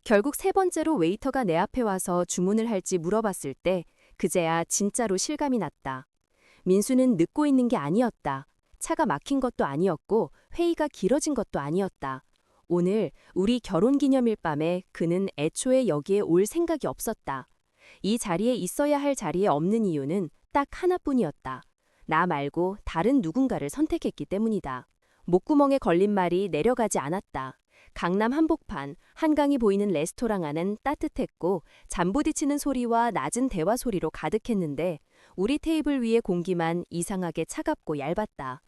결국 세 번째로 웨이터가 내 앞에 와서 주문을 할지 물어봤을 때 그제야 진짜로 실감이 났다. 민수는 늦고 있는 게 아니었다. 차가 막힌 것도 아니었고 회의가 길어진 것도 아니었다. 오늘 우리 결혼기념일 밤에 그는 애초에 여기에 올 생각이 없었다. 이 자리에 있어야 할 자리에 없는 이유는 딱 하나뿐이었다. 나 말고 다른 누군가를 선택했기 때문이다. 목구멍에 걸린 말이 내려가지 않았다. 강남 한복판, 한강이 보이는 레스토랑 안은 따뜻했고 잠부딪히는 소리와 낮은 대화 소리로 가득했는데 우리 테이블 위의 공기만 이상하게 차갑고 얇았다.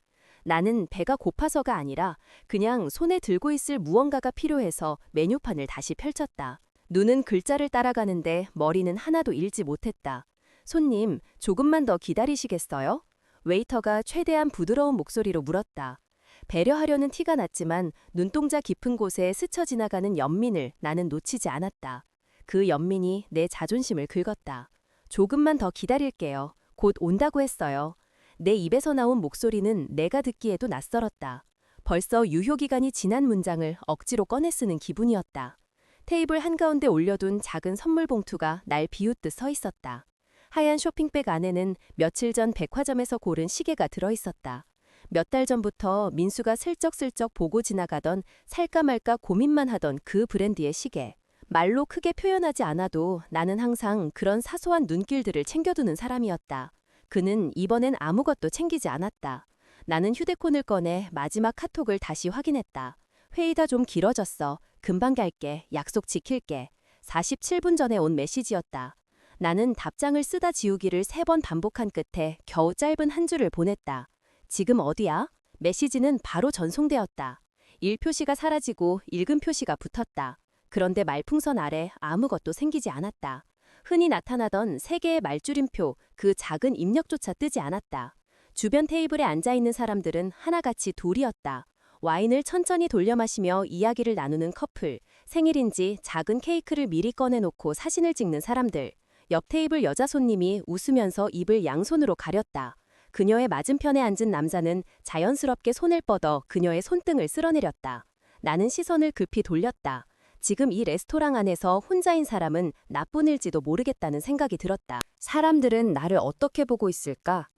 나는 배가 고파서가 아니라 그냥 손에 들고 있을 무언가가 필요해서 메뉴판을 다시 펼쳤다. 눈은 글자를 따라가는데 머리는 하나도 읽지 못했다. 손님, 조금만 더 기다리시겠어요? 웨이터가 최대한 부드러운 목소리로 물었다. 배려하려는 티가 났지만 눈동자 깊은 곳에 스쳐 지나가는 연민을 나는 놓치지 않았다. 그 연민이 내 자존심을 긁었다. 조금만 더 기다릴게요. 곧 온다고 했어요. 내 입에서 나온 목소리는 내가 듣기에도 낯설었다. 벌써 유효기간이 지난 문장을 억지로 꺼내 쓰는 기분이었다. 테이블 한가운데 올려둔 작은 선물 봉투가 날 비웃듯 서 있었다. 하얀 쇼핑백 안에는 며칠 전 백화점에서 고른 시계가 들어있었다. 몇 달 전부터 민수가 슬쩍슬쩍 보고 지나가던 살까 말까 고민만 하던 그 브랜드의 시계. 말로 크게 표현하지 않아도 나는 항상 그런 사소한 눈길들을 챙겨두는 사람이었다. 그는 이번엔 아무것도 챙기지 않았다. 나는 휴대폰을 꺼내 마지막 카톡을 다시 확인했다. 회의가 좀 길어졌어. 금방 갈게. 약속 지킬게. 47분 전에 온 메시지였다. 나는 답장을 쓰다 지우기를 3번 반복한 끝에 겨우 짧은 한 줄을 보냈다. 지금 어디야? 메시지는 바로 전송되었다. 읽 표시가 사라지고 읽은 표시가 붙었다. 그런데 말풍선 아래 아무것도 생기지 않았다. 흔히 나타나던 3개의 말줄임표, 그 작은 입력조차 뜨지 않았다. 주변 테이블에 앉아있는 사람들은 하나같이 둘이었다. 와인을 천천히 돌려 마시며 이야기를 나누는 커플, 생일인지 작은 케이크를 미리 꺼내놓고 사진을 찍는 사람들, 옆 테이블 여자 손님이 웃으면서 입을 양손으로 가렸다. 그녀의 맞은편에 앉은 남자는 자연스럽게 손을 뻗어 그녀의 손등을 쓸어내렸다. 나는 시선을 급히 돌렸다. 지금 이 레스토랑 안에서 혼자인 사람은 나뿐일지도 모르겠다는 생각이 들었다. 사람들은 나를 어떻게 보고 있을까?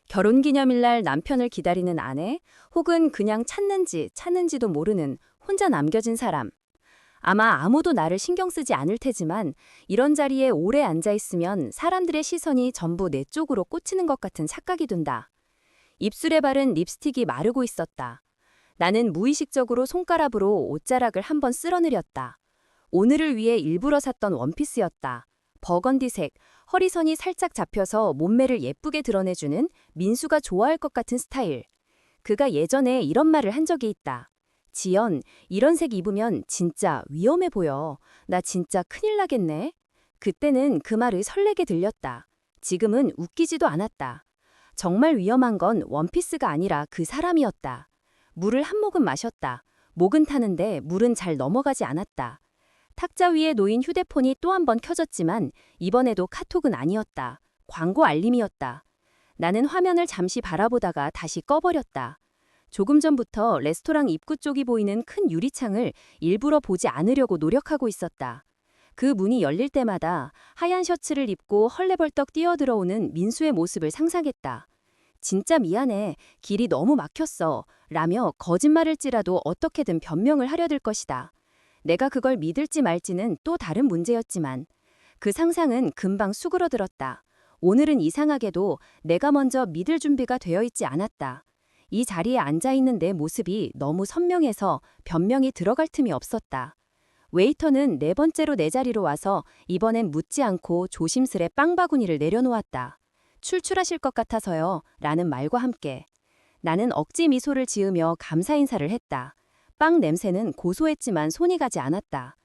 결혼기념일날 남편을 기다리는 아내, 혹은 그냥 찾는지도 모르는 혼자 남겨진 사람. 아마 아무도 나를 신경 쓰지 않을 테지만 이런 자리에 오래 앉아있으면 사람들의 시선이 전부 내 쪽으로 꽂히는 것 같은 착각이 든다. 입술에 바른 립스틱이 마르고 있었다. 나는 무의식적으로 손가락으로 옷자락을 한번 쓸어내렸다. 오늘을 위해 일부러 샀던 원피스였다. 버건디색, 허리선이 살짝 잡혀서 몸매를 예쁘게 드러내주는 민수가 좋아할 것 같은 스타일. 그가 예전에 이런 말을 한 적이 있다. 지연, 이런 색 입으면 진짜 위험해 보여. 나 진짜 큰일 나겠네. 그때는 그 말이 설레게 들렸다. 지금은 웃기지도 않았다. 정말 위험한 건 원피스가 아니라 그 사람이었다. 물을 한 모금 마셨다. 목은 타는데 물은 잘 넘어가지 않았다. 탁자 위에 놓인 휴대폰이 또 한 번 켜졌지만 이번에도 카톡은 아니었다. 광고 알림이었다. 나는 화면을 잠시 바라보다가 다시 꺼버렸다. 조금 전부터 레스토랑 입구 쪽이 보이는 큰 유리창을 일부러 보지 않으려고 노력하고 있었다. 그 문이 열릴 때마다 하얀 셔츠를 입고 헐레벌떡 뛰어들어오는 민수의 모습을 상상했다. 진짜 미안해. 길이 너무 막혔어. 라며 거짓말을지라도 어떻게든 변명을 하려 들 것이다. 내가 그걸 믿을지 말지는 또 다른 문제였지만 그 상상은 금방 수그러들었다. 오늘은 이상하게도 내가 먼저 믿을 준비가 되어 있지 않았다. 이 자리에 앉아있는 내 모습이 너무 선명해서 변명이 들어갈 틈이 없었다. 웨이터는 4번째로 내 자리로 와서 이번엔 묻지 않고 조심스레 빵 바구니를 내려놓았다. 출출하실 것 같아서요. 라는 말과 함께. 나는 억지 미소를 지으며 감사 인사를 했다. 빵 냄새는 고소했지만 손이 가지 않았다.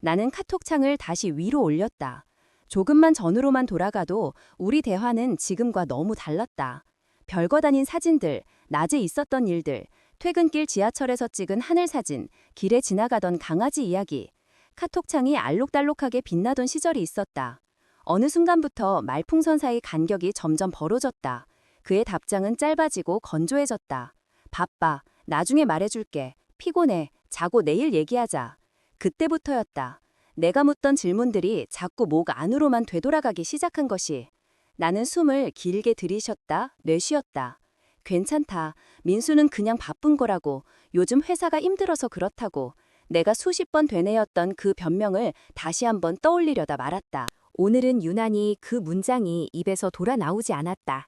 나는 카톡창을 다시 위로 올렸다. 조금만 전으로만 돌아가도 우리 대화는 지금과 너무 달랐다. 별거 아닌 사진들, 낮에 있었던 일들, 퇴근길 지하철에서 찍은 하늘 사진, 길에 지나가던 강아지 이야기. 카톡창이 알록달록하게 빛나던 시절이 있었다. 어느 순간부터 말풍선 사이 간격이 점점 벌어졌다. 그의 답장은 짧아지고 건조해졌다. 바빠. 나중에 말해줄게. 피곤해. 자고 내일 얘기하자. 그때부터였다. 내가 묻던 질문들이 자꾸 목 안으로만 되돌아가기 시작한 것이. 나는 숨을 길게 들이쉬었다, 내쉬었다. 괜찮다. 민수는 그냥 바쁜 거라고. 요즘 회사가 힘들어서 그렇다고. 내가 수십 번 되뇌었던 그 변명을 다시 한번 떠올리려다 말았다. 오늘은 유난히 그 문장이 입에서 돌아 나오지 않았다.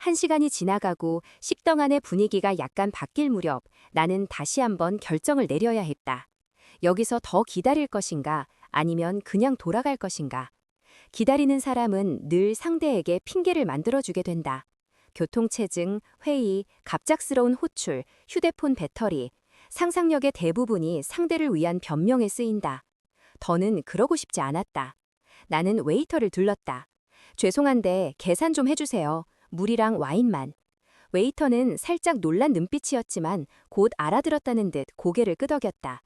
1시간이 지나가고 식당 안의 분위기가 약간 바뀔 무렵 나는 다시 한번 결정을 내려야 했다. 여기서 더 기다릴 것인가 아니면 그냥 돌아갈 것인가. 기다리는 사람은 늘 상대에게 핑계를 만들어주게 된다. 교통체증, 회의, 갑작스러운 호출, 휴대폰 배터리, 상상력의 대부분이 상대를 위한 변명에 쓰인다. 더는 그러고 싶지 않았다. 나는 웨이터를 둘렀다. 죄송한데 계산 좀 해주세요. 물이랑 와인만. 웨이터는 살짝 놀란 눈빛이었지만 곧 알아들었다는 듯 고개를 끄덕였다.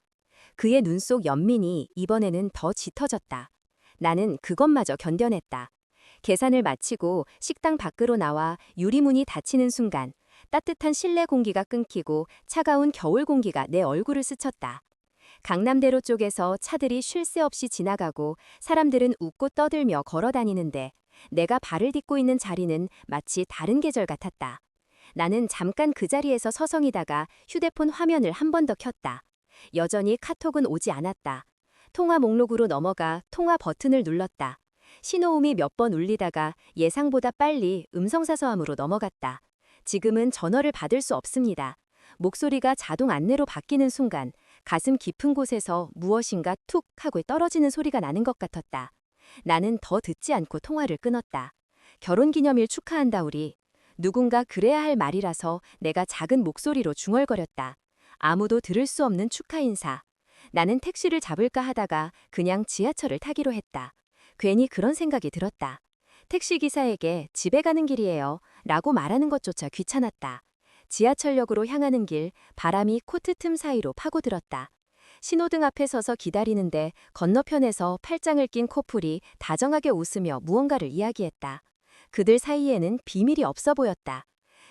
그의 눈 속 연민이 이번에는 더 짙어졌다. 나는 그것마저 견뎌냈다. 계산을 마치고 식당 밖으로 나와 유리문이 닫히는 순간 따뜻한 실내 공기가 끊기고 차가운 겨울 공기가 내 얼굴을 스쳤다. 강남대로 쪽에서 차들이 쉴 새 없이 지나가고 사람들은 웃고 떠들며 걸어 다니는데 내가 발을 딛고 있는 자리는 마치 다른 계절 같았다. 나는 잠깐 그 자리에서 서성이다가 휴대폰 화면을 한 번 더 켰다. 여전히 카톡은 오지 않았다. 통화 목록으로 넘어가 통화 버튼을 눌렀다. 신호음이 몇 번 울리다가 예상보다 빨리 음성사서함으로 넘어갔다. 지금은 전화를 받을 수 없습니다. 목소리가 자동 안내로 바뀌는 순간 가슴 깊은 곳에서 무엇인가 툭 하고 떨어지는 소리가 나는 것 같았다. 나는 더 듣지 않고 통화를 끊었다. 결혼기념일 축하한다 우리. 누군가 그래야 할 말이라서 내가 작은 목소리로 중얼거렸다. 아무도 들을 수 없는 축하 인사. 나는 택시를 잡을까 하다가 그냥 지하철을 타기로 했다. 괜히 그런 생각이 들었다. 택시기사에게 집에 가는 길이에요 라고 말하는 것조차 귀찮았다. 지하철역으로 향하는 길, 바람이 코트 틈 사이로 파고들었다. 신호등 앞에 서서 기다리는데 건너편에서 팔짱을 낀 커플이 다정하게 웃으며 무언가를 이야기했다. 그들 사이에는 비밀이 없어 보였다.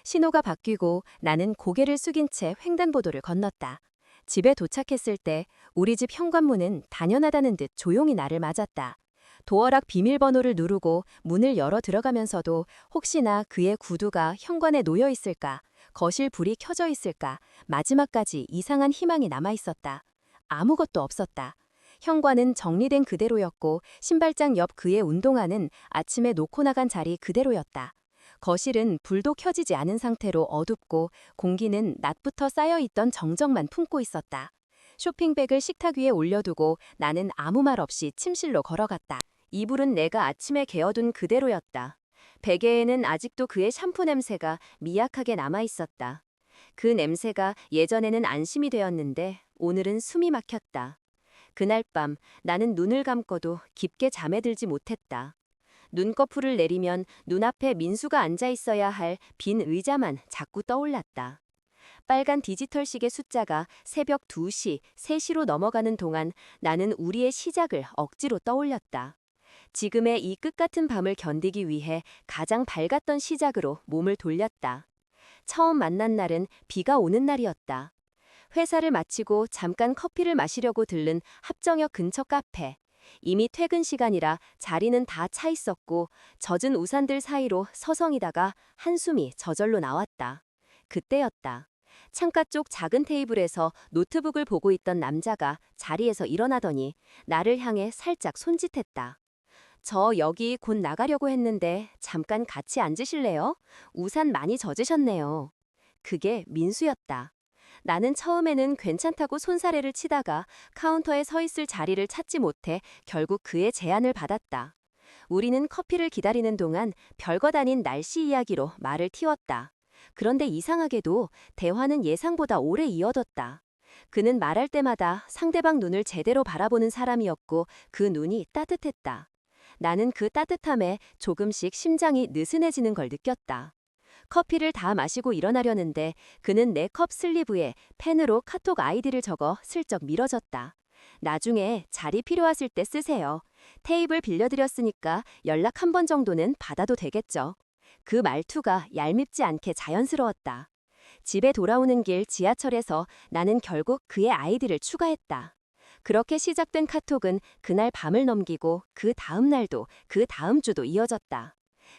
신호가 바뀌고 나는 고개를 숙인 채 횡단보도를 건넜다. 집에 도착했을 때 우리 집 현관문은 단연하다는 듯 조용히 나를 맞았다. 도어락 비밀번호를 누르고 문을 열어 들어가면서도 혹시나 그의 구두가 현관에 놓여 있을까, 거실 불이 켜져 있을까, 마지막까지 이상한 희망이 남아 있었다. 아무것도 없었다. 현관은 정리된 그대로였고 신발장 옆 그의 운동화는 아침에 놓고 나간 자리 그대로였다. 거실은 불도 켜지지 않은 상태로 어둡고 공기는 낮부터 쌓여있던 정적만 품고 있었다. 쇼핑백을 식탁 위에 올려두고 나는 아무 말 없이 침실로 걸어갔다. 이불은 내가 아침에 개어둔 그대로였다. 베개에는 아직도 그의 샴푸 냄새가 미약하게 남아있었다. 그 냄새가 예전에는 안심이 되었는데 오늘은 숨이 막혔다. 그날 밤 나는 눈을 감고도 깊게 잠에 들지 못했다. 눈꺼풀을 내리면 눈앞에 민수가 앉아 있어야 할 빈 의자만 자꾸 떠올랐다. 빨간 디지털 시계 숫자가 새벽 2시, 3시로 넘어가는 동안 나는 우리의 시작을 억지로 떠올렸다. 지금의 이 끝같은 밤을 견디기 위해 가장 밝았던 시작으로 몸을 돌렸다. 처음 만난 날은 비가 오는 날이었다. 회사를 마치고 잠깐 커피를 마시려고 들른 합정역 근처 카페. 이미 퇴근 시간이라 자리는 다 차 있었고 젖은 우산들 사이로 서성이다가 한숨이 저절로 나왔다. 그때였다. 창가 쪽 작은 테이블에서 노트북을 보고 있던 남자가 자리에서 일어나더니 나를 향해 살짝 손짓했다. 저 여기 곧 나가려고 했는데 잠깐 같이 앉으실래요? 우산 많이 젖으셨네요. 그게 민수였다. 나는 처음에는 괜찮다고 손사래를 치다가 카운터에 서 있을 자리를 찾지 못해 결국 그의 제안을 받았다. 우리는 커피를 기다리는 동안 별것 아닌 날씨 이야기로 말을 틔웠다. 그런데 이상하게도 대화는 예상보다 오래 이어졌다. 그는 말할 때마다 상대방 눈을 제대로 바라보는 사람이었고 그 눈이 따뜻했다. 나는 그 따뜻함에 조금씩 심장이 느슨해지는 걸 느꼈다. 커피를 다 마시고 일어나려는데 그는 내 컵 슬리브에 펜으로 카톡 아이디를 적어 슬쩍 밀어줬다. 나중에 자리 필요하실 때 쓰세요. 테이블 빌려드렸으니까 연락 한 번 정도는 받아도 되겠죠. 그 말투가 얄밉지 않게 자연스러웠다. 집에 돌아오는 길 지하철에서 나는 결국 그의 아이디를 추가했다. 그렇게 시작된 카톡은 그날 밤을 넘기고 그 다음 날도 그 다음 주도 이어졌다.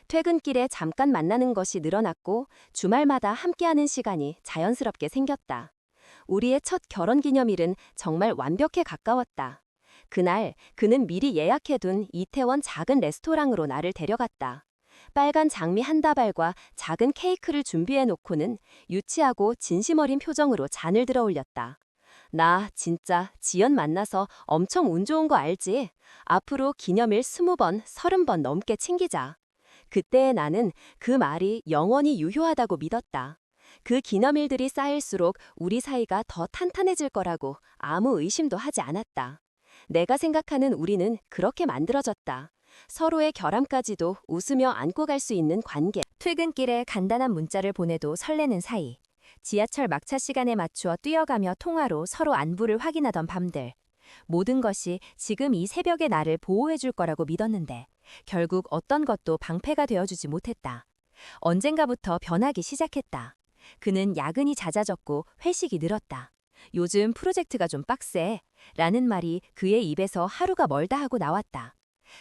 퇴근길에 잠깐 만나는 것이 늘어났고 주말마다 함께하는 시간이 자연스럽게 생겼다. 우리의 첫 결혼 기념일은 정말 완벽에 가까웠다. 그날 그는 미리 예약해둔 이태원 작은 레스토랑으로 나를 데려갔다. 빨간 장미 한 다발과 작은 케이크를 준비해 놓고는 유치하고 진심 어린 표정으로 잔을 들어 올렸다. 나 진짜 지연 만나서 엄청 운 좋은 거 알지? 앞으로 기념일 20번, 30번 넘게 챙기자. 그때의 나는 그 말이 영원히 유효하다고 믿었다. 그 기념일들이 쌓일수록 우리 사이가 더 탄탄해질 거라고 아무 의심도 하지 않았다. 내가 생각하는 우리는 그렇게 만들어졌다. 서로의 결함까지도 웃으며 안고 갈 수 있는 관계. 퇴근길에 간단한 문자를 보내도 설레는 사이. 지하철 막차 시간에 맞추어 뛰어가며 통화로 서로 안부를 확인하던 밤들. 모든 것이 지금 이 새벽의 나를 보호해줄 거라고 믿었는데 결국 어떤 것도 방패가 되어주지 못했다. 언젠가부터 변하기 시작했다. 그는 야근이 잦아졌고 회식이 늘었다. 요즘 프로젝트가 좀 빡세. 라는 말이 그의 입에서 하루가 멀다 하고 나왔다.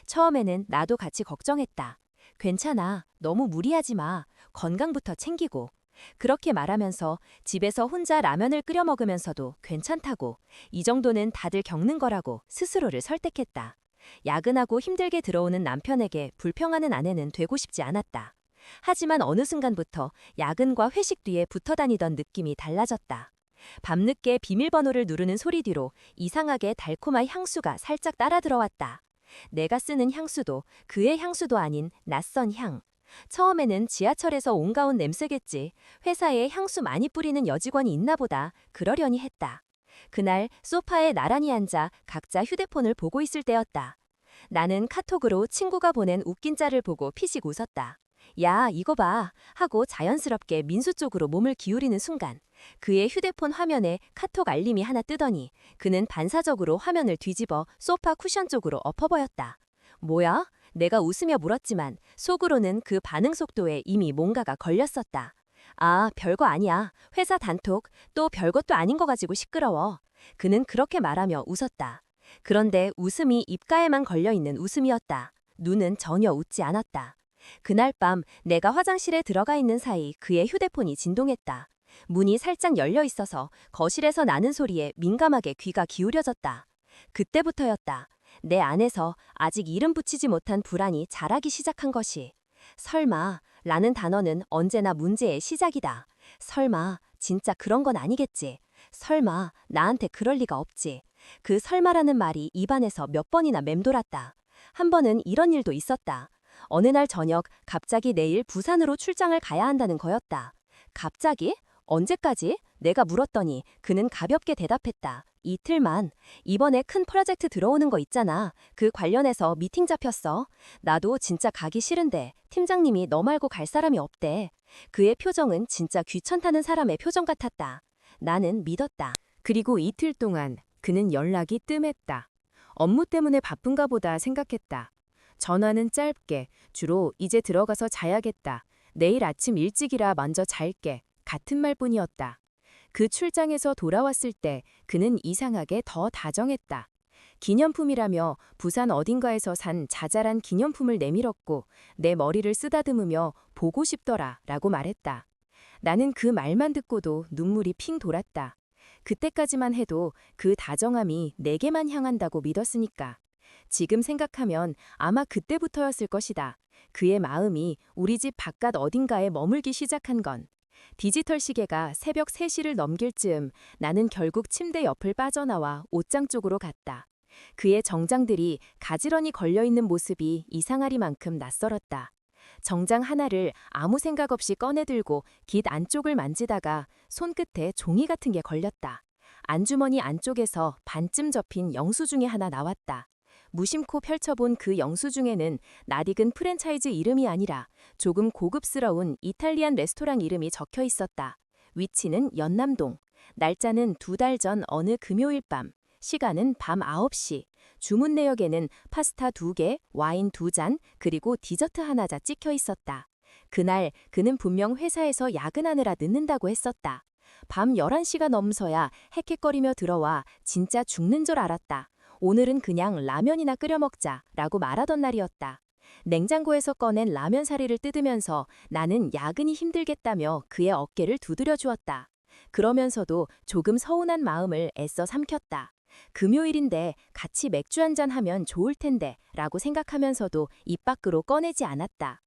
처음에는 나도 같이 걱정했다. 괜찮아. 너무 무리하지 마. 건강부터 챙기고. 그렇게 말하면서 집에서 혼자 라면을 끓여 먹으면서도 괜찮다고, 이 정도는 다들 겪는 거라고 스스로를 설득했다. 야근하고 힘들게 들어오는 남편에게 불평하는 아내는 되고 싶지 않았다. 하지만 어느 순간부터 야근과 회식 뒤에 붙어 다니던 느낌이 달라졌다. 밤늦게 비밀번호를 누르는 소리 뒤로 이상하게 달콤한 향수가 살짝 따라 들어왔다. 내가 쓰는 향수도 그의 향수도 아닌 낯선 향. 처음에는 지하철에서 옮가온 냄새겠지. 회사에 향수 많이 뿌리는 여직원이 있나 보다. 그러려니 했다. 그날 소파에 나란히 앉아 각자 휴대폰을 보고 있을 때였다. 나는 카톡으로 친구가 보낸 웃긴 짤을 보고 피식 웃었다. 야, 이거 봐. 하고 자연스럽게 민수 쪽으로 몸을 기울이는 순간 그의 휴대폰 화면에 카톡 알림이 하나 뜨더니 그는 반사적으로 화면을 뒤집어 소파 쿠션 쪽으로 엎어버렸다. 뭐야? 내가 웃으며 물었지만 속으로는 그 반응 속도에 이미 뭔가가 걸렸었다. 아, 별거 아니야. 회사 단톡. 또 별것도 아닌 거 가지고 시끄러워. 그는 그렇게 말하며 웃었다. 그런데 웃음이 입가에만 걸려있는 웃음이었다. 눈은 전혀 웃지 않았다. 그날 밤 내가 화장실에 들어가 있는 사이 그의 휴대폰이 진동했다. 문이 살짝 열려 있어서 거실에서 나는 소리에 민감하게 귀가 기울여졌다. 그때부터였다. 내 안에서 아직 이름 붙이지 못한 불안이 자라기 시작한 것이. 설마 라는 단어는 언제나 문제의 시작이다. 설마 진짜 그런 건 아니겠지. 설마 나한테 그럴 리가 없지. 그 설마라는 말이 입안에서 몇 번이나 맴돌았다. 한 번은 이런 일도 있었다. 어느 날 저녁 갑자기 내일 부산으로 출장을 가야 한다는 거였다. 갑자기? 언제까지? 내가 물었더니 그는 가볍게 대답했다. 이틀만. 이번에 큰 프로젝트 들어오는 거 있잖아. 그 관련해서 미팅 잡혔어. 나도 진짜 가기 싫은데 팀장님이 너 말고 갈 사람이 없대. 그의 표정은 진짜 귀천타는 사람의 표정 같았다. 나는 믿었다. 그리고 이틀 동안 그는 연락이 뜸했다. 업무 때문에 바쁜가 보다 생각했다. 전화는 짧게, 주로 이제 들어가서 자야겠다. 내일 아침 일찍이라 먼저 잘게. 같은 말뿐이었다. 그 출장에서 돌아왔을 때 그는 이상하게 더 다정했다. 기념품이라며 부산 어딘가에서 산 자잘한 기념품을 내밀었고 내 머리를 쓰다듬으며 보고 싶더라 라고 말했다. 나는 그 말만 듣고도 눈물이 핑 돌았다. 그때까지만 해도 그 다정함이 내게만 향한다고 믿었으니까. 지금 생각하면 아마 그때부터였을 것이다. 그의 마음이 우리 집 바깥 어딘가에 머물기 시작한 건. 디지털 시계가 새벽 3시를 넘길 즈음 나는 결국 침대 옆을 빠져나와 옷장 쪽으로 갔다. 그의 정장들이 가지런히 걸려있는 모습이 이상하리만큼 낯설었다. 정장 하나를 아무 생각 없이 꺼내들고 깃 안쪽을 만지다가 손끝에 종이 같은 게 걸렸다. 안주머니 안쪽에서 반쯤 접힌 영수증이 하나 나왔다. 무심코 펼쳐본 그 영수증에는 낯익은 프랜차이즈 이름이 아니라 조금 고급스러운 이탈리안 레스토랑 이름이 적혀 있었다. 위치는 연남동. 날짜는 2달 전 어느 금요일 밤. 시간은 밤 9시. 주문 내역에는 파스타 2개, 와인 2잔, 그리고 디저트 하나자 찍혀 있었다. 그날 그는 분명 회사에서 야근하느라 늦는다고 했었다. 밤 11시가 넘서야 헥헥거리며 들어와 진짜 죽는 줄 알았다. 오늘은 그냥 라면이나 끓여 먹자라고 말하던 날이었다. 냉장고에서 꺼낸 라면 사리를 뜯으면서 나는 야근이 힘들겠다며 그의 어깨를 두드려 주었다. 그러면서도 조금 서운한 마음을 애써 삼켰다. 금요일인데 같이 맥주 한잔 하면 좋을 텐데 라고 생각하면서도 입 밖으로 꺼내지 않았다.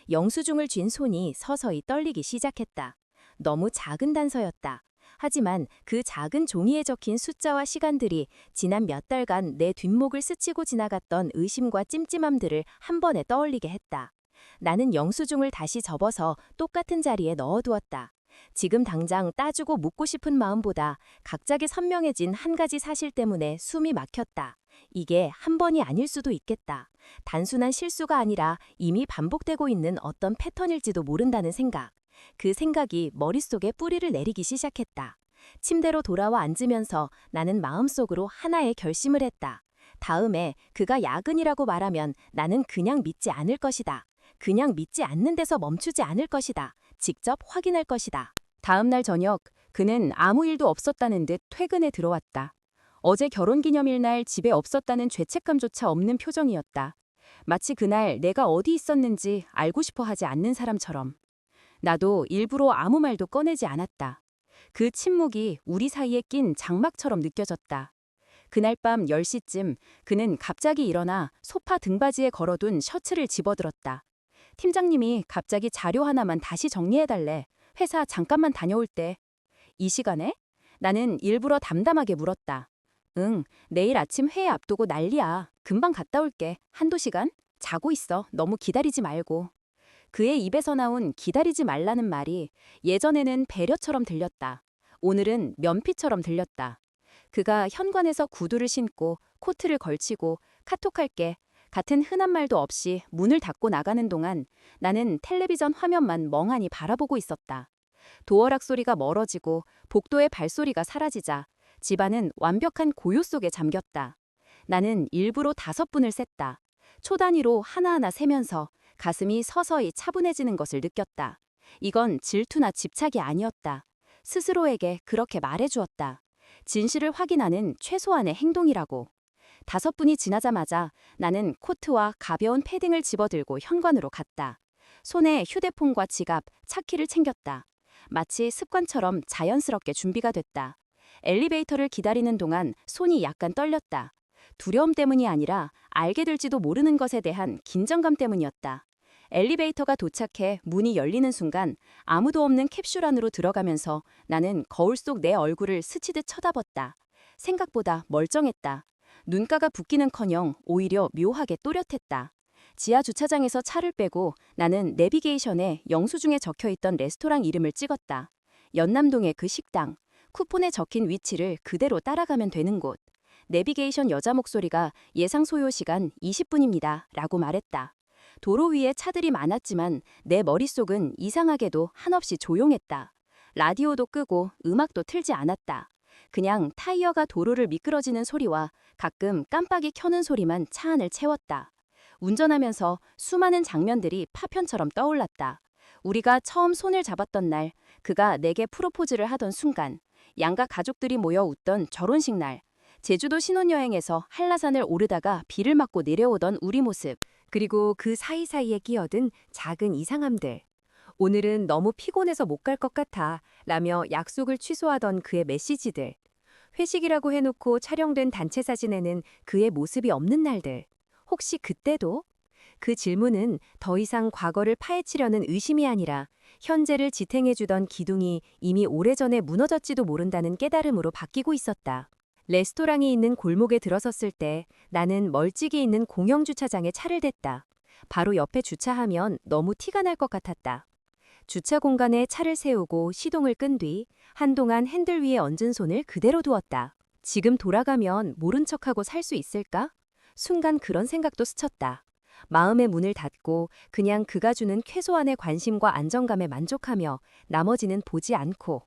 영수증을 쥔 손이 서서히 떨리기 시작했다. 너무 작은 단서였다. 하지만 그 작은 종이에 적힌 숫자와 시간들이 지난 몇 달간 내 뒷목을 스치고 지나갔던 의심과 찜찜함들을 한 번에 떠올리게 했다. 나는 영수증을 다시 접어서 똑같은 자리에 넣어두었다. 지금 당장 따주고 묻고 싶은 마음보다 갑자기 선명해진 한 가지 사실 때문에 숨이 막혔다. 이게 한 번이 아닐 수도 있겠다. 단순한 실수가 아니라 이미 반복되고 있는 어떤 패턴일지도 모른다는 생각. 그 생각이 머릿속에 뿌리를 내리기 시작했다. 침대로 돌아와 앉으면서 나는 마음속으로 하나의 결심을 했다. 다음에 그가 야근이라고 말하면 나는 그냥 믿지 않을 것이다. 그냥 믿지 않는 데서 멈추지 않을 것이다. 직접 확인할 것이다. 다음 날 저녁, 그는 아무 일도 없었다는 듯 퇴근에 들어왔다. 어제 결혼기념일 날 집에 없었다는 죄책감조차 없는 표정이었다. 마치 그날 내가 어디 있었는지 알고 싶어 하지 않는 사람처럼. 나도 일부러 아무 말도 꺼내지 않았다. 그 침묵이 우리 사이에 낀 장막처럼 느껴졌다. 그날 밤 10시쯤 그는 갑자기 일어나 소파 등받이에 걸어둔 셔츠를 집어들었다. 팀장님이 갑자기 자료 하나만 다시 정리해달래. 회사 잠깐만 다녀올 때. 이 시간에? 나는 일부러 담담하게 물었다. 응, 내일 아침 회의 앞두고 난리야. 금방 갔다 올게. 한두 시간? 자고 있어. 너무 기다리지 말고. 그의 입에서 나온 기다리지 말라는 말이 예전에는 배려처럼 들렸다. 오늘은 면피처럼 들렸다. 그가 현관에서 구두를 신고 코트를 걸치고 카톡할게 같은 흔한 말도 없이 문을 닫고 나가는 동안 나는 텔레비전 화면만 멍하니 바라보고 있었다. 도어락 소리가 멀어지고 복도의 발소리가 사라지자 집안은 완벽한 고요 속에 잠겼다. 나는 일부러 5분을 셌다. 초 단위로 하나하나 세면서 가슴이 서서히 차분해지는 것을 느꼈다. 이건 질투나 집착이 아니었다. 스스로에게 그렇게 말해주었다. 진실을 확인하는 최소한의 행동이라고. 5분이 지나자마자 나는 코트와 가벼운 패딩을 집어들고 현관으로 갔다. 손에 휴대폰과 지갑, 차키를 챙겼다. 마치 습관처럼 자연스럽게 준비가 됐다. 엘리베이터를 기다리는 동안 손이 약간 떨렸다. 두려움 때문이 아니라 알게 될지도 모르는 것에 대한 긴장감 때문이었다. 엘리베이터가 도착해 문이 열리는 순간 아무도 없는 캡슐 안으로 들어가면서 나는 거울 속 내 얼굴을 스치듯 쳐다봤다. 생각보다 멀쩡했다. 눈가가 붓기는커녕 오히려 묘하게 또렷했다. 지하 주차장에서 차를 빼고 나는 내비게이션에 영수증에 적혀있던 레스토랑 이름을 찍었다. 연남동의 그 식당, 쿠폰에 적힌 위치를 그대로 따라가면 되는 곳. 내비게이션 여자 목소리가 예상 소요 시간 20분입니다. 라고 말했다. 도로 위에 차들이 많았지만 내 머릿속은 이상하게도 한없이 조용했다. 라디오도 끄고 음악도 틀지 않았다. 그냥 타이어가 도로를 미끄러지는 소리와 가끔 깜빡이 켜는 소리만 차 안을 채웠다. 운전하면서 수많은 장면들이 파편처럼 떠올랐다. 우리가 처음 손을 잡았던 날, 그가 내게 프로포즈를 하던 순간, 양가 가족들이 모여 웃던 결혼식 날, 제주도 신혼여행에서 한라산을 오르다가 비를 맞고 내려오던 우리 모습, 그리고 그 사이사이에 끼어든 작은 이상함들. 오늘은 너무 피곤해서 못 갈 것 같아 라며 약속을 취소하던 그의 메시지들. 회식이라고 해놓고 촬영된 단체 사진에는 그의 모습이 없는 날들. 혹시 그때도? 그 질문은 더 이상 과거를 파헤치려는 의심이 아니라 현재를 지탱해주던 기둥이 이미 오래전에 무너졌지도 모른다는 깨달음으로 바뀌고 있었다. 레스토랑이 있는 골목에 들어섰을 때 나는 멀찍이 있는 공영주차장에 차를 댔다. 바로 옆에 주차하면 너무 티가 날 것 같았다. 주차 공간에 차를 세우고 시동을 끈 뒤 한동안 핸들 위에 얹은 손을 그대로 두었다. 지금 돌아가면 모른 척하고 살 수 있을까? 순간 그런 생각도 스쳤다. 마음의 문을 닫고 그냥 그가 주는 최소한의 관심과 안정감에 만족하며 나머지는 보지 않고.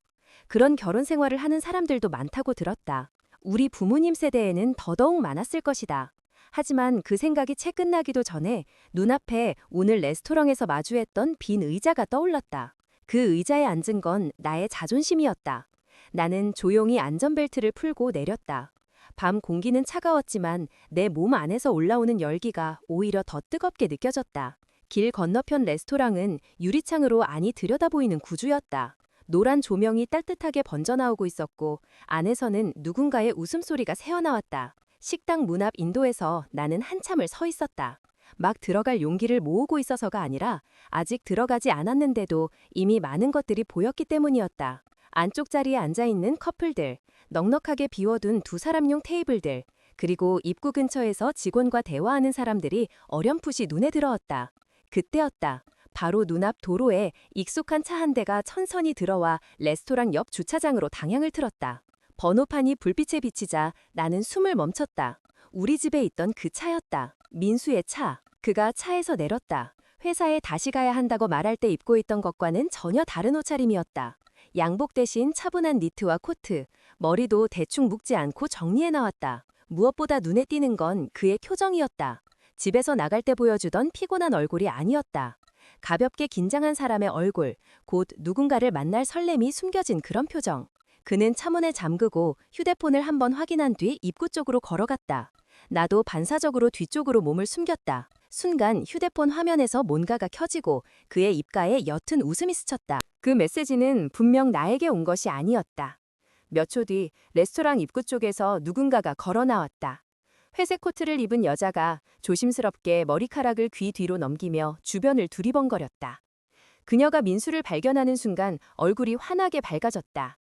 그런 결혼 생활을 하는 사람들도 많다고 들었다. 우리 부모님 세대에는 더더욱 많았을 것이다. 하지만 그 생각이 채 끝나기도 전에 눈앞에 오늘 레스토랑에서 마주했던 빈 의자가 떠올랐다. 그 의자에 앉은 건 나의 자존심이었다. 나는 조용히 안전벨트를 풀고 내렸다. 밤 공기는 차가웠지만 내 몸 안에서 올라오는 열기가 오히려 더 뜨겁게 느껴졌다. 길 건너편 레스토랑은 유리창으로 안이 들여다보이는 구조였다. 노란 조명이 따뜻하게 번져나오고 있었고 안에서는 누군가의 웃음소리가 새어나왔다. 식당 문 앞 인도에서 나는 한참을 서 있었다. 막 들어갈 용기를 모으고 있어서가 아니라 아직 들어가지 않았는데도 이미 많은 것들이 보였기 때문이었다. 안쪽 자리에 앉아있는 커플들, 넉넉하게 비워둔 두 사람용 테이블들, 그리고 입구 근처에서 직원과 대화하는 사람들이 어렴풋이 눈에 들어왔다. 그때였다. 바로 눈앞 도로에 익숙한 차 한 대가 천천히 들어와 레스토랑 옆 주차장으로 방향을 틀었다. 번호판이 불빛에 비치자 나는 숨을 멈췄다. 우리 집에 있던 그 차였다. 민수의 차. 그가 차에서 내렸다. 회사에 다시 가야 한다고 말할 때 입고 있던 것과는 전혀 다른 옷차림이었다. 양복 대신 차분한 니트와 코트, 머리도 대충 묶지 않고 정리해 나왔다. 무엇보다 눈에 띄는 건 그의 표정이었다. 집에서 나갈 때 보여주던 피곤한 얼굴이 아니었다. 가볍게 긴장한 사람의 얼굴, 곧 누군가를 만날 설렘이 숨겨진 그런 표정. 그는 차문에 잠그고 휴대폰을 한번 확인한 뒤 입구 쪽으로 걸어갔다. 나도 반사적으로 뒤쪽으로 몸을 숨겼다. 순간 휴대폰 화면에서 뭔가가 켜지고 그의 입가에 옅은 웃음이 스쳤다. 그 메시지는 분명 나에게 온 것이 아니었다. 몇 초 뒤 레스토랑 입구 쪽에서 누군가가 걸어 나왔다. 회색 코트를 입은 여자가 조심스럽게 머리카락을 귀 뒤로 넘기며 주변을 두리번거렸다. 그녀가 민수를 발견하는 순간 얼굴이 환하게 밝아졌다.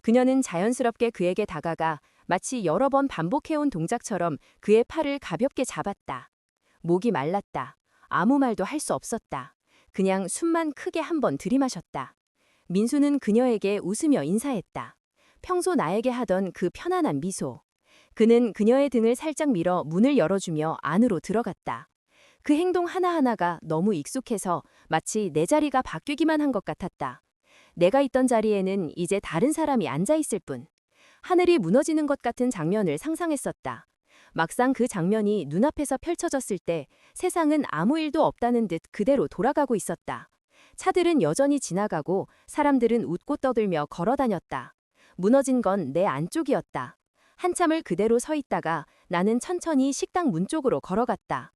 그녀는 자연스럽게 그에게 다가가 마치 여러 번 반복해온 동작처럼 그의 팔을 가볍게 잡았다. 목이 말랐다. 아무 말도 할 수 없었다. 그냥 숨만 크게 한 번 들이마셨다. 민수는 그녀에게 웃으며 인사했다. 평소 나에게 하던 그 편안한 미소. 그는 그녀의 등을 살짝 밀어 문을 열어주며 안으로 들어갔다. 그 행동 하나하나가 너무 익숙해서 마치 내 자리가 바뀌기만 한 것 같았다. 내가 있던 자리에는 이제 다른 사람이 앉아있을 뿐. 하늘이 무너지는 것 같은 장면을 상상했었다. 막상 그 장면이 눈앞에서 펼쳐졌을 때 세상은 아무 일도 없다는 듯 그대로 돌아가고 있었다. 차들은 여전히 지나가고 사람들은 웃고 떠들며 걸어다녔다. 무너진 건 내 안쪽이었다. 한참을 그대로 서 있다가 나는 천천히 식당 문 쪽으로 걸어갔다.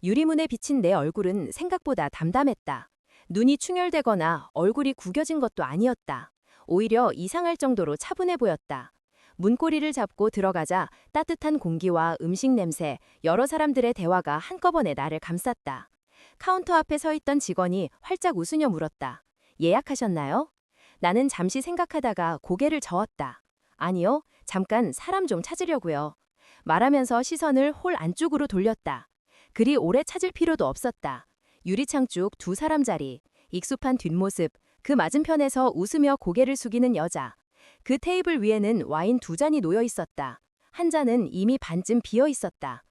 유리문에 비친 내 얼굴은 생각보다 담담했다. 눈이 충혈되거나 얼굴이 구겨진 것도 아니었다. 오히려 이상할 정도로 차분해 보였다. 문고리를 잡고 들어가자 따뜻한 공기와 음식 냄새, 여러 사람들의 대화가 한꺼번에 나를 감쌌다. 카운터 앞에 서 있던 직원이 활짝 웃으며 물었다. 예약하셨나요? 나는 잠시 생각하다가 고개를 저었다. 아니요, 잠깐 사람 좀 찾으려고요. 말하면서 시선을 홀 안쪽으로 돌렸다. 그리 오래 찾을 필요도 없었다. 유리창 쪽 두 사람 자리, 익숙한 뒷모습, 그 맞은편에서 웃으며 고개를 숙이는 여자. 그 테이블 위에는 와인 두 잔이 놓여 있었다. 한 잔은 이미 반쯤 비어 있었다.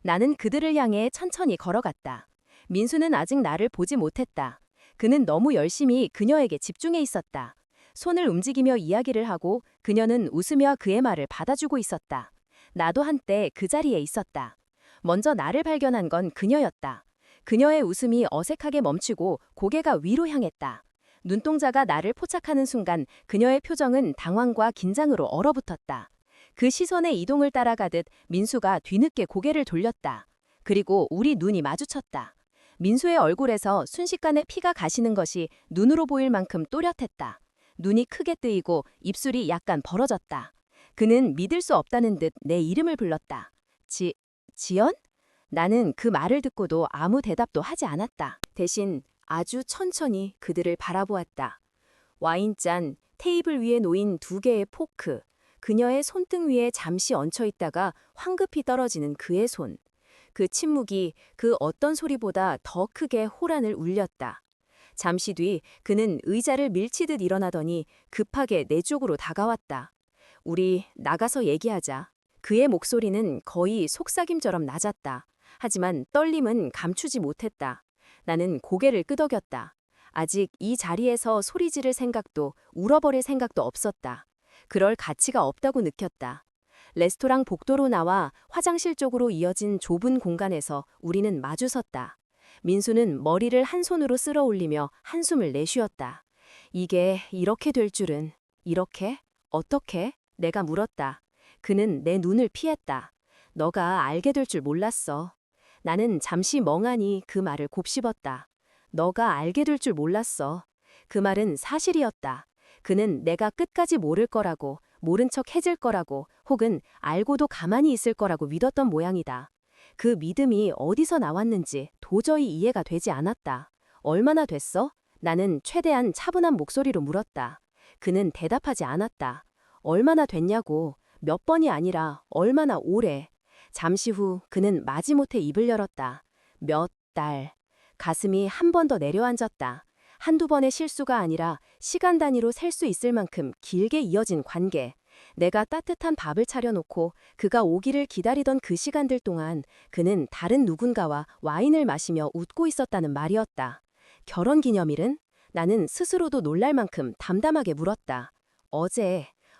나는 그들을 향해 천천히 걸어갔다. 민수는 아직 나를 보지 못했다. 그는 너무 열심히 그녀에게 집중해 있었다. 손을 움직이며 이야기를 하고 그녀는 웃으며 그의 말을 받아주고 있었다. 나도 한때 그 자리에 있었다. 먼저 나를 발견한 건 그녀였다. 그녀의 웃음이 어색하게 멈추고 고개가 위로 향했다. 눈동자가 나를 포착하는 순간 그녀의 표정은 당황과 긴장으로 얼어붙었다. 그 시선의 이동을 따라가듯 민수가 뒤늦게 고개를 돌렸다. 그리고 우리 눈이 마주쳤다. 민수의 얼굴에서 순식간에 피가 가시는 것이 눈으로 보일 만큼 또렷했다. 눈이 크게 뜨이고 입술이 약간 벌어졌다. 그는 믿을 수 없다는 듯 내 이름을 불렀다. 지연? 나는 그 말을 듣고도 아무 대답도 하지 않았다. 대신 아주 천천히 그들을 바라보았다. 와인잔, 테이블 위에 놓인 두 개의 포크, 그녀의 손등 위에 잠시 얹혀 있다가 황급히 떨어지는 그의 손. 그 침묵이 그 어떤 소리보다 더 크게 호란을 울렸다. 잠시 뒤 그는 의자를 밀치듯 일어나더니 급하게 내 쪽으로 다가왔다. 우리 나가서 얘기하자. 그의 목소리는 거의 속삭임처럼 낮았다. 하지만 떨림은 감추지 못했다. 나는 고개를 끄덕였다. 아직 이 자리에서 소리 지를 생각도 울어버릴 생각도 없었다. 그럴 가치가 없다고 느꼈다. 레스토랑 복도로 나와 화장실 쪽으로 이어진 좁은 공간에서 우리는 마주섰다. 민수는 머리를 한 손으로 쓸어 올리며 한숨을 내쉬었다. 이게 이렇게 될 줄은. 이렇게? 어떻게? 내가 물었다. 그는 내 눈을 피했다. 너가 알게 될 줄 몰랐어. 나는 잠시 멍하니 그 말을 곱씹었다. 너가 알게 될 줄 몰랐어. 그 말은 사실이었다. 그는 내가 끝까지 모를 거라고, 모른 척 해질 거라고, 혹은 알고도 가만히 있을 거라고 믿었던 모양이다. 그 믿음이 어디서 나왔는지 도저히 이해가 되지 않았다. 얼마나 됐어? 나는 최대한 차분한 목소리로 물었다. 그는 대답하지 않았다. 얼마나 됐냐고, 몇 번이 아니라 얼마나 오래. 잠시 후 그는 마지못해 입을 열었다. 몇 달. 가슴이 한 번 더 내려앉았다. 한두 번의 실수가 아니라 시간 단위로 셀 수 있을 만큼 길게 이어진 관계. 내가 따뜻한 밥을 차려놓고 그가 오기를 기다리던 그 시간들 동안 그는 다른 누군가와 와인을 마시며 웃고 있었다는 말이었다. 결혼기념일은? 나는 스스로도 놀랄 만큼 담담하게 물었다.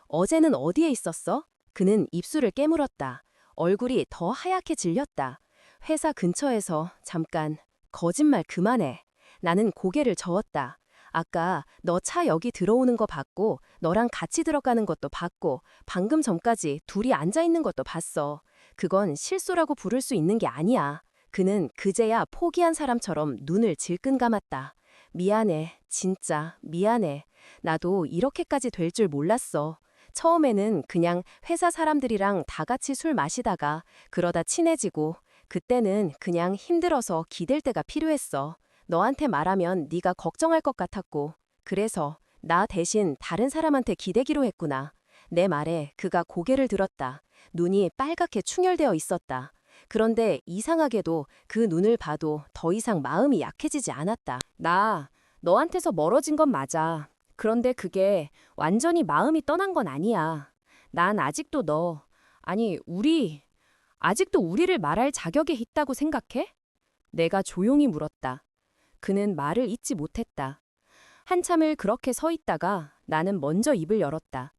어제는 어디에 있었어? 그는 입술을 깨물었다. 얼굴이 더 하얗게 질렸다. 회사 근처에서 잠깐. 거짓말 그만해. 나는 고개를 저었다. 아까 너 차 여기 들어오는 거 봤고 너랑 같이 들어가는 것도 봤고 방금 전까지 둘이 앉아있는 것도 봤어. 그건 실수라고 부를 수 있는 게 아니야. 그는 그제야 포기한 사람처럼 눈을 질끈 감았다. 미안해. 진짜 미안해. 나도 이렇게까지 될 줄 몰랐어. 처음에는 그냥 회사 사람들이랑 다 같이 술 마시다가 그러다 친해지고 그때는 그냥 힘들어서 기댈 때가 필요했어. 너한테 말하면 네가 걱정할 것 같았고 그래서 나 대신 다른 사람한테 기대기로 했구나. 내 말에 그가 고개를 들었다. 눈이 빨갛게 충혈되어 있었다. 그런데 이상하게도 그 눈을 봐도 더 이상 마음이 약해지지 않았다. 나 너한테서 멀어진 건 맞아. 그런데 그게 완전히 마음이 떠난 건 아니야. 난 아직도 아직도 우리를 말할 자격이 있다고 생각해? 내가 조용히 물었다. 그는 말을 잇지 못했다. 한참을 그렇게 서 있다가 나는 먼저 입을 열었다.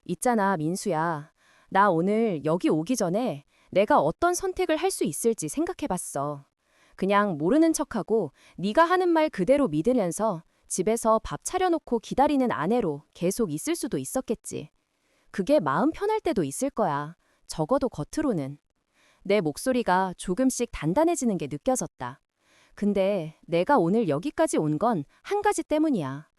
있잖아, 민수야. 나 오늘 여기 오기 전에 내가 어떤 선택을 할 수 있을지 생각해봤어. 그냥 모르는 척하고 네가 하는 말 그대로 믿으면서 집에서 밥 차려놓고 기다리는 아내로 계속 있을 수도 있었겠지. 그게 마음 편할 때도 있을 거야. 적어도 겉으로는. 내 목소리가 조금씩 단단해지는 게 느껴졌다. 근데 내가 오늘 여기까지 온 건 한 가지 때문이야.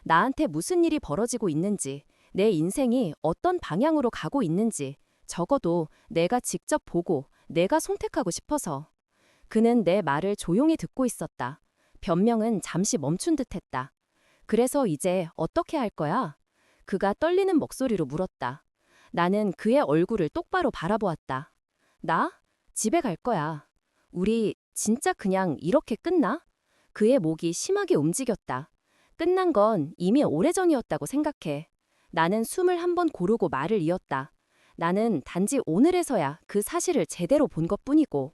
나한테 무슨 일이 벌어지고 있는지, 내 인생이 어떤 방향으로 가고 있는지 적어도 내가 직접 보고 내가 선택하고 싶어서. 그는 내 말을 조용히 듣고 있었다. 변명은 잠시 멈춘 듯했다. 그래서 이제 어떻게 할 거야? 그가 떨리는 목소리로 물었다. 나는 그의 얼굴을 똑바로 바라보았다. 나? 집에 갈 거야. 우리 진짜 그냥 이렇게 끝나? 그의 목이 심하게 움직였다. 끝난 건 이미 오래전이었다고 생각해. 나는 숨을 한 번 고르고 말을 이었다. 나는 단지 오늘에서야 그 사실을 제대로 본 것뿐이고.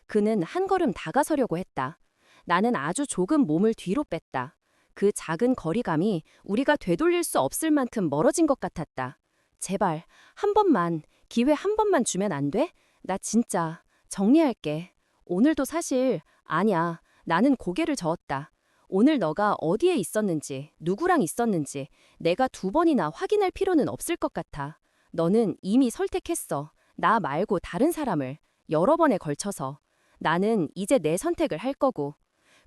그는 한 걸음 다가서려고 했다. 나는 아주 조금 몸을 뒤로 뺐다. 그 작은 거리감이 우리가 되돌릴 수 없을 만큼 멀어진 것 같았다. 제발 한 번만, 기회 한 번만 주면 안 돼? 나 진짜 정리할게. 오늘도 사실 아니야. 나는 고개를 저었다. 오늘 너가 어디에 있었는지, 누구랑 있었는지 내가 두 번이나 확인할 필요는 없을 것 같아. 너는 이미 선택했어. 나 말고 다른 사람을. 여러 번에 걸쳐서. 나는 이제 내 선택을 할 거고.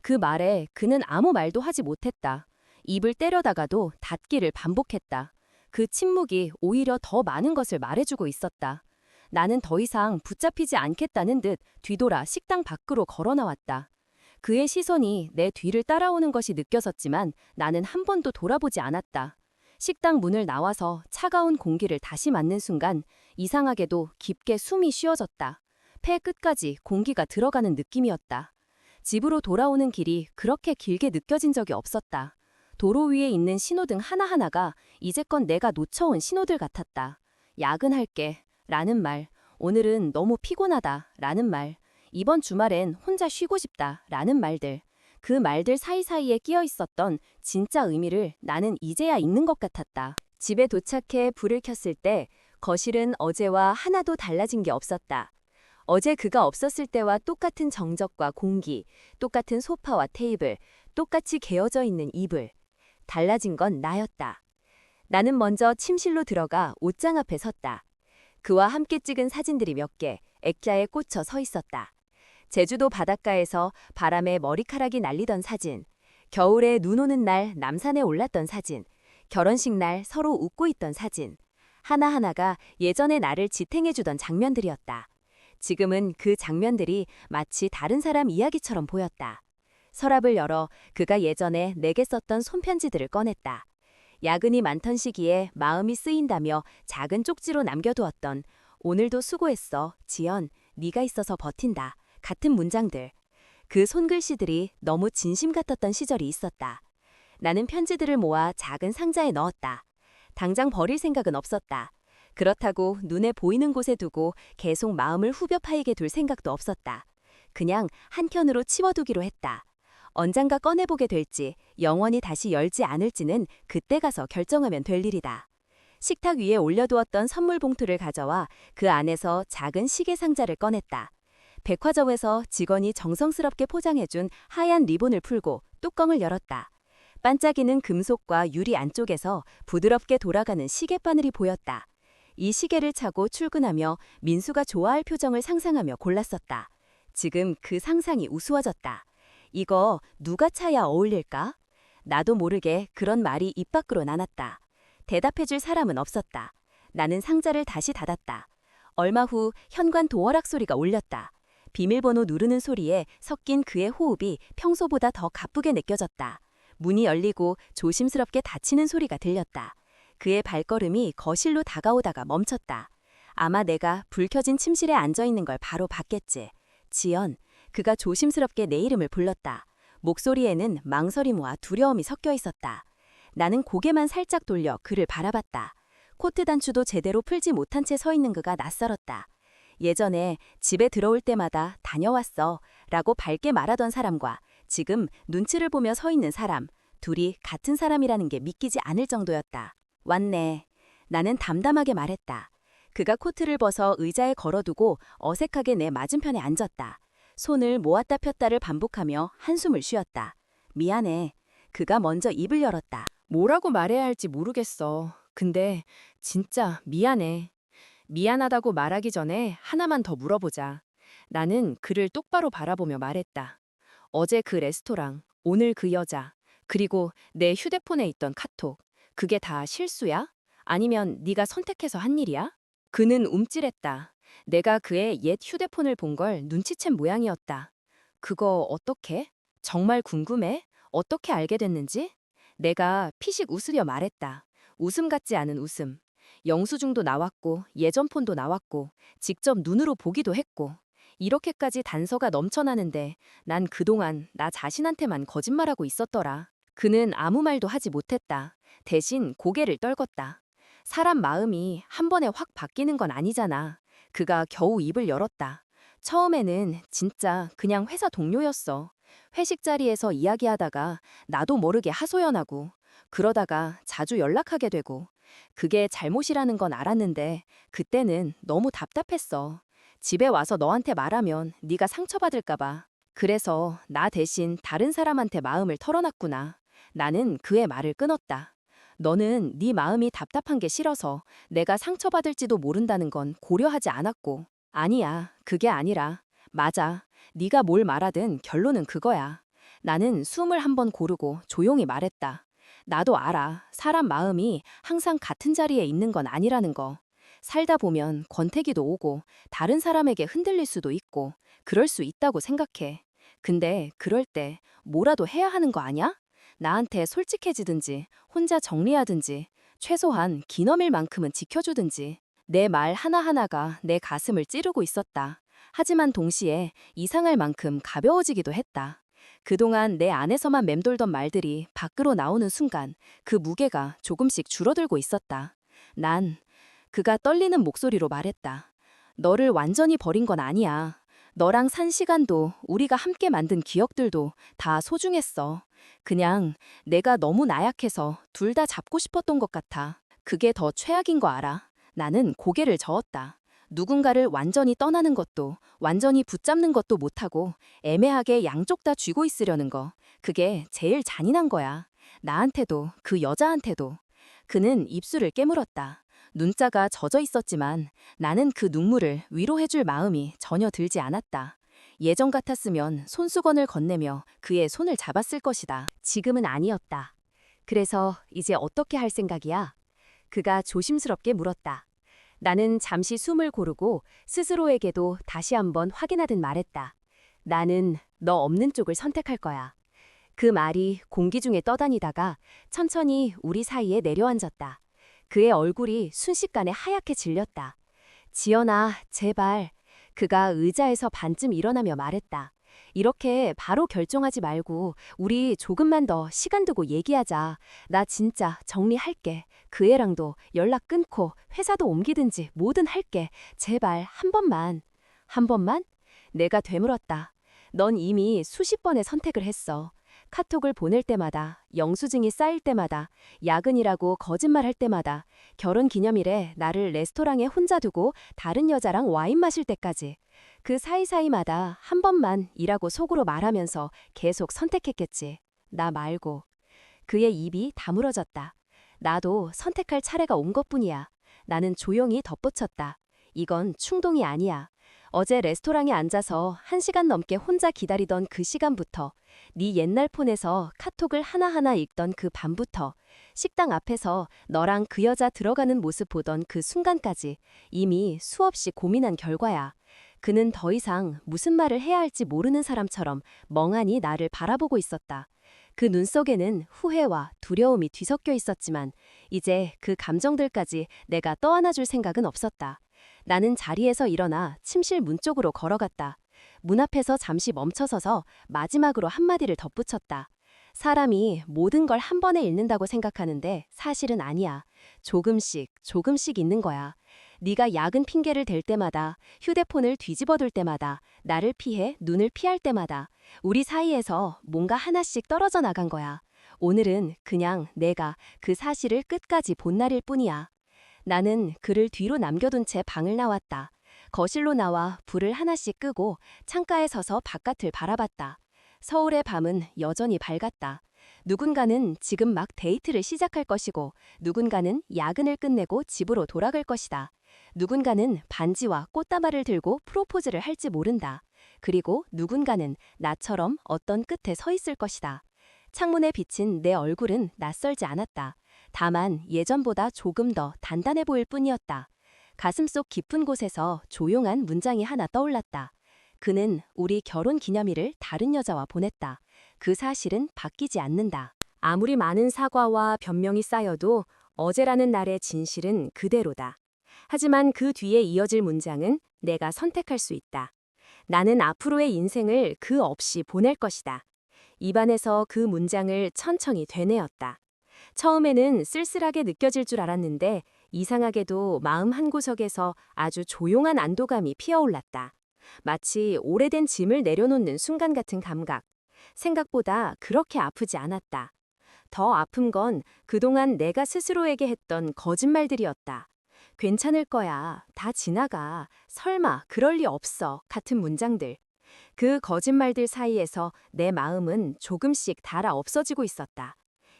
그 말에 그는 아무 말도 하지 못했다. 입을 때려다가도 닫기를 반복했다. 그 침묵이 오히려 더 많은 것을 말해주고 있었다. 나는 더 이상 붙잡히지 않겠다는 듯 뒤돌아 식당 밖으로 걸어 나왔다. 그의 시선이 내 뒤를 따라오는 것이 느껴졌지만 나는 한 번도 돌아보지 않았다. 식당 문을 나와서 차가운 공기를 다시 맞는 순간 이상하게도 깊게 숨이 쉬어졌다. 폐 끝까지 공기가 들어가는 느낌이었다. 집으로 돌아오는 길이 그렇게 길게 느껴진 적이 없었다. 도로 위에 있는 신호등 하나하나가 이제껏 내가 놓쳐온 신호들 같았다. 야근할게 라는 말, 오늘은 너무 피곤하다 라는 말, 이번 주말엔 혼자 쉬고 싶다 라는 말들. 그 말들 사이사이에 끼어 있었던 진짜 의미를 나는 이제야 읽는 것 같았다. 집에 도착해 불을 켰을 때 거실은 어제와 하나도 달라진 게 없었다. 어제 그가 없었을 때와 똑같은 정적과 공기, 똑같은 소파와 테이블, 똑같이 개어져 있는 이불. 달라진 건 나였다. 나는 먼저 침실로 들어가 옷장 앞에 섰다. 그와 함께 찍은 사진들이 몇 개 액자에 꽂혀 서 있었다. 제주도 바닷가에서 바람에 머리카락이 날리던 사진, 겨울에 눈 오는 날 남산에 올랐던 사진, 결혼식 날 서로 웃고 있던 사진. 하나하나가 예전의 나를 지탱해주던 장면들이었다. 지금은 그 장면들이 마치 다른 사람 이야기처럼 보였다. 서랍을 열어 그가 예전에 내게 썼던 손편지들을 꺼냈다. 야근이 많던 시기에 마음이 쓰인다며 작은 쪽지로 남겨두었던 "오늘도 수고했어, 지연, 네가 있어서 버틴다" 같은 문장들. 그 손글씨들이 너무 진심 같았던 시절이 있었다. 나는 편지들을 모아 작은 상자에 넣었다. 당장 버릴 생각은 없었다. 그렇다고 눈에 보이는 곳에 두고 계속 마음을 후벼 파이게 둘 생각도 없었다. 그냥 한켠으로 치워두기로 했다. 언젠가 꺼내보게 될지, 영원히 다시 열지 않을지는 그때 가서 결정하면 될 일이다. 식탁 위에 올려두었던 선물 봉투를 가져와 그 안에서 작은 시계 상자를 꺼냈다. 백화점에서 직원이 정성스럽게 포장해준 하얀 리본을 풀고 뚜껑을 열었다. 반짝이는 금속과 유리 안쪽에서 부드럽게 돌아가는 시계바늘이 보였다. 이 시계를 차고 출근하며 민수가 좋아할 표정을 상상하며 골랐었다. 지금 그 상상이 우스워졌다. 이거 누가 차야 어울릴까? 나도 모르게 그런 말이 입 밖으로 나눴다. 대답해줄 사람은 없었다. 나는 상자를 다시 닫았다. 얼마 후 현관 도어락 소리가 울렸다. 비밀번호 누르는 소리에 섞인 그의 호흡이 평소보다 더 가쁘게 느껴졌다. 문이 열리고 조심스럽게 닫히는 소리가 들렸다. 그의 발걸음이 거실로 다가오다가 멈췄다. 아마 내가 불 켜진 침실에 앉아있는 걸 바로 봤겠지. 지연. 그가 조심스럽게 내 이름을 불렀다. 목소리에는 망설임과 두려움이 섞여 있었다. 나는 고개만 살짝 돌려 그를 바라봤다. 코트 단추도 제대로 풀지 못한 채 서 있는 그가 낯설었다. 예전에 집에 들어올 때마다 "다녀왔어" 라고 밝게 말하던 사람과 지금 눈치를 보며 서 있는 사람, 둘이 같은 사람이라는 게 믿기지 않을 정도였다. "왔네." 나는 담담하게 말했다. 그가 코트를 벗어 의자에 걸어두고 어색하게 내 맞은편에 앉았다. 손을 모았다 폈다를 반복하며 한숨을 쉬었다. "미안해." 그가 먼저 입을 열었다. 뭐라고 말해야 할지 모르겠어. 근데 진짜 미안해. 미안하다고 말하기 전에 하나만 더 물어보자. 나는 그를 똑바로 바라보며 말했다. 어제 그 레스토랑, 오늘 그 여자, 그리고 내 휴대폰에 있던 카톡. 그게 다 실수야? 아니면 네가 선택해서 한 일이야? 그는 움찔했다. 내가 그의 옛 휴대폰을 본 걸 눈치챈 모양이었다. 그거 어떻게? 정말 궁금해? 어떻게 알게 됐는지? 내가 피식 웃으려 말했다. 웃음 같지 않은 웃음. 영수증도 나왔고 예전 폰도 나왔고 직접 눈으로 보기도 했고 이렇게까지 단서가 넘쳐나는데 난 그동안 나 자신한테만 거짓말하고 있었더라. 그는 아무 말도 하지 못했다. 대신 고개를 떨궜다. 사람 마음이 한 번에 확 바뀌는 건 아니잖아. 그가 겨우 입을 열었다. 처음에는 진짜 그냥 회사 동료였어. 회식 자리에서 이야기하다가 나도 모르게 하소연하고 그러다가 자주 연락하게 되고 그게 잘못이라는 건 알았는데 그때는 너무 답답했어. 집에 와서 너한테 말하면 네가 상처받을까 봐. 그래서 나 대신 다른 사람한테 마음을 털어놨구나. 나는 그의 말을 끊었다. 너는 네 마음이 답답한 게 싫어서 내가 상처받을지도 모른다는 건 고려하지 않았고. 아니야, 그게 아니라. 맞아. 네가 뭘 말하든 결론은 그거야. 나는 숨을 한번 고르고 조용히 말했다. 나도 알아. 사람 마음이 항상 같은 자리에 있는 건 아니라는 거. 살다 보면 권태기도 오고 다른 사람에게 흔들릴 수도 있고 그럴 수 있다고 생각해. 근데 그럴 때 뭐라도 해야 하는 거 아냐? 나한테 솔직해지든지 혼자 정리하든지 최소한 기념일만큼은 지켜주든지. 내 말 하나하나가 내 가슴을 찌르고 있었다. 하지만 동시에 이상할 만큼 가벼워지기도 했다. 그동안 내 안에서만 맴돌던 말들이 밖으로 나오는 순간 그 무게가 조금씩 줄어들고 있었다. 그가 떨리는 목소리로 말했다. 너를 완전히 버린 건 아니야. 너랑 산 시간도 우리가 함께 만든 기억들도 다 소중했어. 그냥 내가 너무 나약해서 둘 다 잡고 싶었던 것 같아. 그게 더 최악인 거 알아. 나는 고개를 저었다. 누군가를 완전히 떠나는 것도 완전히 붙잡는 것도 못하고 애매하게 양쪽 다 쥐고 있으려는 거. 그게 제일 잔인한 거야. 나한테도 그 여자한테도. 그는 입술을 깨물었다. 눈자가 젖어 있었지만 나는 그 눈물을 위로해줄 마음이 전혀 들지 않았다. 예전 같았으면 손수건을 건네며 그의 손을 잡았을 것이다. 지금은 아니었다. 그래서 이제 어떻게 할 생각이야? 그가 조심스럽게 물었다. 나는 잠시 숨을 고르고 스스로에게도 다시 한번 확인하듯 말했다. 나는 너 없는 쪽을 선택할 거야. 그 말이 공기 중에 떠다니다가 천천히 우리 사이에 내려앉았다. 그의 얼굴이 순식간에 하얗게 질렸다. 지연아, 제발. 그가 의자에서 반쯤 일어나며 말했다. 이렇게 바로 결정하지 말고 우리 조금만 더 시간 두고 얘기하자. 나 진짜 정리할게. 그 애랑도 연락 끊고 회사도 옮기든지 뭐든 할게. 제발 한 번만. 한 번만? 내가 되물었다. 넌 이미 수십 번의 선택을 했어. 카톡을 보낼 때마다, 영수증이 쌓일 때마다, 야근이라고 거짓말할 때마다, 결혼 기념일에 나를 레스토랑에 혼자 두고 다른 여자랑 와인 마실 때까지. 그 사이사이마다 한 번만이라고 속으로 말하면서 계속 선택했겠지. 나 말고. 그의 입이 다물어졌다. 나도 선택할 차례가 온 것뿐이야. 나는 조용히 덧붙였다. 이건 충동이 아니야. 어제 레스토랑에 앉아서 1시간 넘게 혼자 기다리던 그 시간부터, 네 옛날 폰에서 카톡을 하나하나 읽던 그 밤부터, 식당 앞에서 너랑 그 여자 들어가는 모습 보던 그 순간까지 이미 수없이 고민한 결과야. 그는 더 이상 무슨 말을 해야 할지 모르는 사람처럼 멍하니 나를 바라보고 있었다. 그 눈 속에는 후회와 두려움이 뒤섞여 있었지만 이제 그 감정들까지 내가 떠안아줄 생각은 없었다. 나는 자리에서 일어나 침실 문 쪽으로 걸어갔다. 문 앞에서 잠시 멈춰서서 마지막으로 한마디를 덧붙였다. 사람이 모든 걸 한 번에 잃는다고 생각하는데 사실은 아니야. 조금씩 조금씩 잊는 거야. 네가 야근 핑계를 댈 때마다, 휴대폰을 뒤집어둘 때마다, 나를 피해 눈을 피할 때마다 우리 사이에서 뭔가 하나씩 떨어져 나간 거야. 오늘은 그냥 내가 그 사실을 끝까지 본 날일 뿐이야. 나는 그를 뒤로 남겨둔 채 방을 나왔다. 거실로 나와 불을 하나씩 끄고 창가에 서서 바깥을 바라봤다. 서울의 밤은 여전히 밝았다. 누군가는 지금 막 데이트를 시작할 것이고 누군가는 야근을 끝내고 집으로 돌아갈 것이다. 누군가는 반지와 꽃다발을 들고 프로포즈를 할지 모른다. 그리고 누군가는 나처럼 어떤 끝에 서 있을 것이다. 창문에 비친 내 얼굴은 낯설지 않았다. 다만 예전보다 조금 더 단단해 보일 뿐이었다. 가슴속 깊은 곳에서 조용한 문장이 하나 떠올랐다. 그는 우리 결혼 기념일을 다른 여자와 보냈다. 그 사실은 바뀌지 않는다. 아무리 많은 사과와 변명이 쌓여도 어제라는 날의 진실은 그대로다. 하지만 그 뒤에 이어질 문장은 내가 선택할 수 있다. 나는 앞으로의 인생을 그 없이 보낼 것이다. 입안에서 그 문장을 천천히 되뇌었다. 처음에는 쓸쓸하게 느껴질 줄 알았는데 이상하게도 마음 한구석에서 아주 조용한 안도감이 피어올랐다. 마치 오래된 짐을 내려놓는 순간 같은 감각. 생각보다 그렇게 아프지 않았다. 더 아픈 건 그동안 내가 스스로에게 했던 거짓말들이었다. 괜찮을 거야. 다 지나가. 설마 그럴 리 없어. 같은 문장들. 그 거짓말들 사이에서 내 마음은 조금씩 닳아 없어지고 있었다.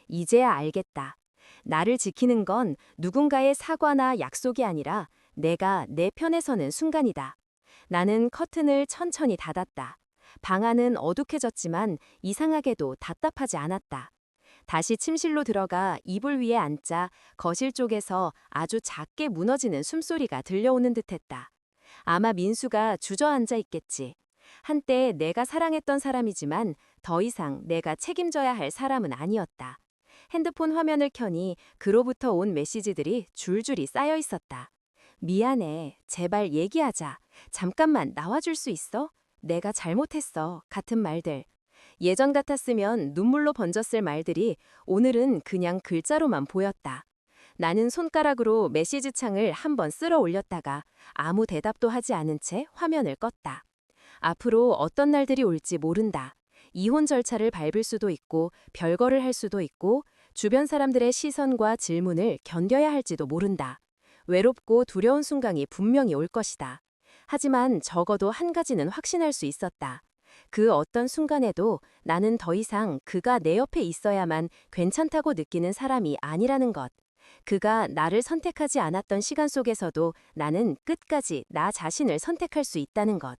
이제야 알겠다. 나를 지키는 건 누군가의 사과나 약속이 아니라 내가 내 편에 서는 순간이다. 나는 커튼을 천천히 닫았다. 방 안은 어둑해졌지만 이상하게도 답답하지 않았다. 다시 침실로 들어가 이불 위에 앉자 거실 쪽에서 아주 작게 무너지는 숨소리가 들려오는 듯했다. 아마 민수가 주저앉아 있겠지. 한때 내가 사랑했던 사람이지만 더 이상 내가 책임져야 할 사람은 아니었다. 핸드폰 화면을 켜니 그로부터 온 메시지들이 줄줄이 쌓여 있었다. 미안해. 제발 얘기하자. 잠깐만 나와줄 수 있어? 내가 잘못했어. 같은 말들. 예전 같았으면 눈물로 번졌을 말들이 오늘은 그냥 글자로만 보였다. 나는 손가락으로 메시지 창을 한번 쓸어 올렸다가 아무 대답도 하지 않은 채 화면을 껐다. 앞으로 어떤 날들이 올지 모른다. 이혼 절차를 밟을 수도 있고 별거를 할 수도 있고 주변 사람들의 시선과 질문을 견뎌야 할지도 모른다. 외롭고 두려운 순간이 분명히 올 것이다. 하지만 적어도 한 가지는 확신할 수 있었다. 그 어떤 순간에도 나는 더 이상 그가 내 옆에 있어야만 괜찮다고 느끼는 사람이 아니라는 것. 그가 나를 선택하지 않았던 시간 속에서도 나는 끝까지 나 자신을 선택할 수 있다는 것.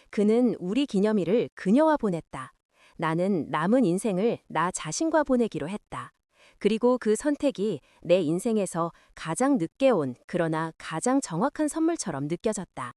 그는 우리 기념일을 그녀와 보냈다. 나는 남은 인생을 나 자신과 보내기로 했다. 그리고 그 선택이 내 인생에서 가장 늦게 온, 그러나 가장 정확한 선물처럼 느껴졌다.